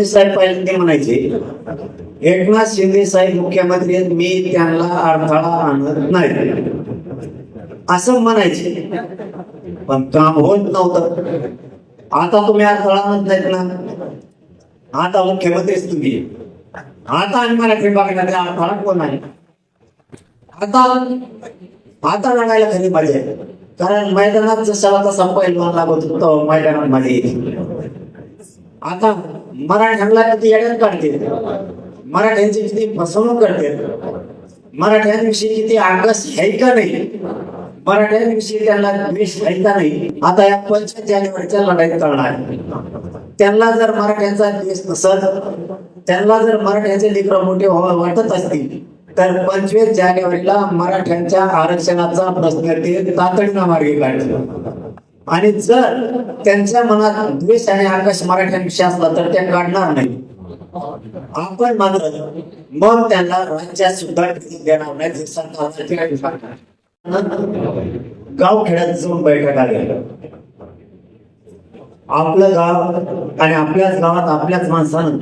फडणवीस साहेब पाहिजे ते म्हणायचे एकनाथ शिंदे साहेब मुख्यमंत्री आहेत, मी त्यांना अडथळा आणत नाही असं म्हणायचे, पण काम होत नव्हतं. आता तुम्ही अडथळा आणत नाहीत ना, आता मुख्यमंत्रीच तुम्ही. आता आणि मराठी बघण्यात अडथळा कोण आहे? आता लढायला खरी मजा आहे, कारण मैदानात जसा तसा पैलवान लागत होतो, मैदानात मजा येते. आता मराठ्यांना किती येड्यात काढते, मराठ्यांची किती फसवणूक करते, मराठ्यांविषयी किती आगस आहे का नाही, मराठ्यांविषयी त्यांना द्वेष आहे का नाही. आता या 25 जानेवारीच्या लढाईत करणार, त्यांना जर मराठ्यांचा द्वेष नसत, त्यांना जर मराठ्यांचे लेकरं मोठे वाटत असतील तर 25 जानेवारीला मराठ्यांच्या आरक्षणाचा प्रश्न ते तातडीनं मार्गी काढतील. आणि जर त्यांच्या मनात द्वेष आणि आकाश मराठ्यांविषयी असला तर ते काढणार नाही. आपण मात्र मग त्यांना राज्यात सुद्धा देणार नाही. गाव खेड्यात जाऊन बैठका घ्या, आपलं गाव आणि आपल्याच गावात आपल्याच माणसानं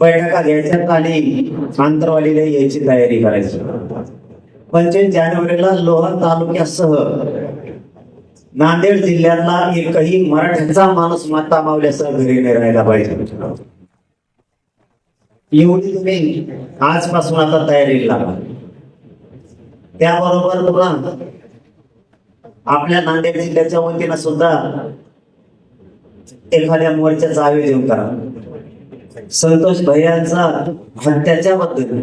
बैठका घ्यायच्यात आणि आंतरवालीला यायची तयारी करायची. 25 जानेवारीला लोहा तालुक्यासह नांदेड जिल्ह्यातला एकही मराठ्यांचा माणूस माता मावल्यासह घरी नाही राहायला पाहिजे. एवढी तुम्ही आजपासून आता तयारीला लागा. त्याबरोबर तुला आपल्या नांदेड जिल्ह्याच्या वतीनं सुद्धा एखाद्या मोर्चाचं आयोजन करा. संतोष भैयांचा हत्याच्या बद्दल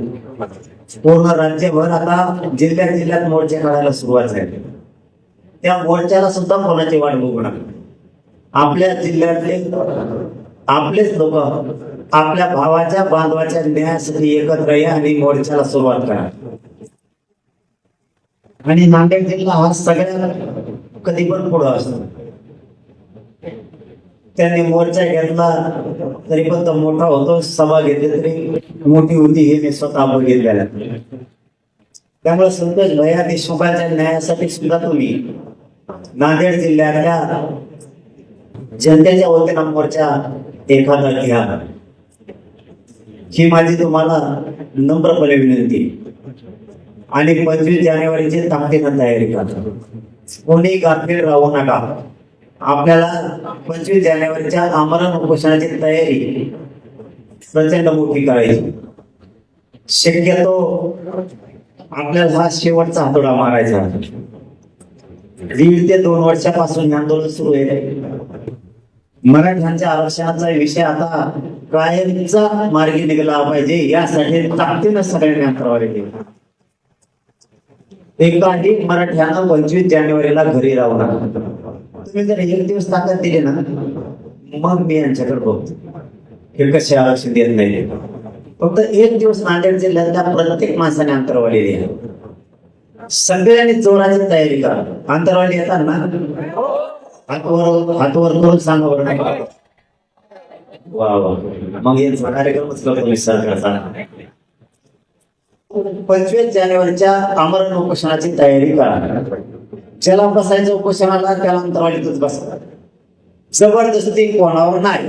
पूर्ण राज्यभर आता जिल्ह्यात मोर्चे काढायला सुरुवात झाली. त्या मोर्चाला सुद्धा कोणाची वाट बघू नका. आपल्या जिल्ह्यातले आपलेच लोक आपल्या भावाच्या बांधवाच्या न्यायासाठी एकत्र या आणि मोर्चाला सुरुवात करा. आणि नांदेड जिल्हा हा सगळ्या कधी पण पुढं असतो. त्यांनी मोर्चा घेतला तरी पण तो मोठा होतो, सभा घेतली तरी मोठी होती, हे मी स्वतः बघितलेलं. त्यामुळे संतोष भैया देशमुखांच्या न्यायासाठी सुद्धा तुम्ही नांदेड जिल्ह्यातल्या जनतेच्या वतीनं मोर्चा एखादा घ्या, ही माझी तुम्हाला नम्रपणे विनंती. आणि 25 जानेवारीची ताकदीनं तयारी करा, कोणी गाफील राहू नका. आपल्याला 25 जानेवारीच्या आमरण उपोषणाची तयारी प्रचंड मोठी करायची. शक्यतो आपल्याला हा शेवटचा हातोडा मारायचा. 1.5 ते 2 वर्षापासून आंदोलन सुरू आहे. मराठ्यांच्या आरक्षणाचा विषय आता कायमचा मार्गी निघाला पाहिजे, यासाठी ताकदीनं सगळ्यांनी अंतरावर केलं. एकाही मराठ्यानं 25 जानेवारीला घरी राहू नका. तुम्ही जर 1 दिवस ताकद दिली ना, मग मी यांच्याकडे बघतो हे कसे आरक्षण देत नाही. फक्त 1 दिवस नांदेड जिल्ह्यातल्या प्रत्येक माणसाने अंतरवाली द्या. सगळ्यांनी जोराची तयारी करा. अंतरवाली येतात ना, हातवर करून सांगा बरं. वा वा, मग यांचा कार्यक्रमच करतो मी सरकारचा. 25 जानेवारीच्या आमरण उपोषणाची तयारी करा. ज्याला बसायचं उपोषणाला त्याला अंतरवालीतच बसा. जबरदस्ती कोणावर नाही.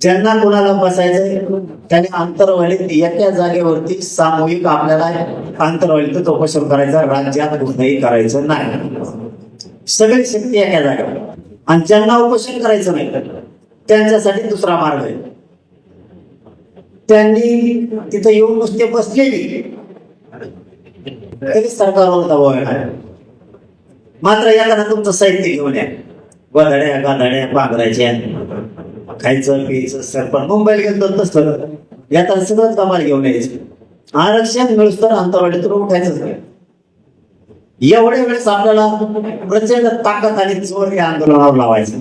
ज्यांना कोणाला बसायचंय त्याने अंतरवालीत एका जागेवरती सामूहिक आपल्याला अंतरवालीतच उपोषण करायचं, राज्यात कुठेही करायचं नाही. सगळी शक्ती एका जागेवर. आणि ज्यांना उपोषण करायचं नाही त्यांच्यासाठी दुसरा मार्ग आहे. त्यांनी तिथं येऊन नुसते बसलेली तरी सरकारवर दबाव येणार. मात्र याला तुमचं साहित्य घेऊन या. वधड्या गाधड्या पांघरायच्या, खायचं प्यायचं सरपण मुंबईला गेलं तसं यात सगळं कमाल घेऊन यायचं. आरक्षण मिळूस तर अंतरवालीतून उठायचंच नाही. एवढ्या वेळेस आपल्याला प्रचंड ताकद आणि जोर या आंदोलनावर लावायचं.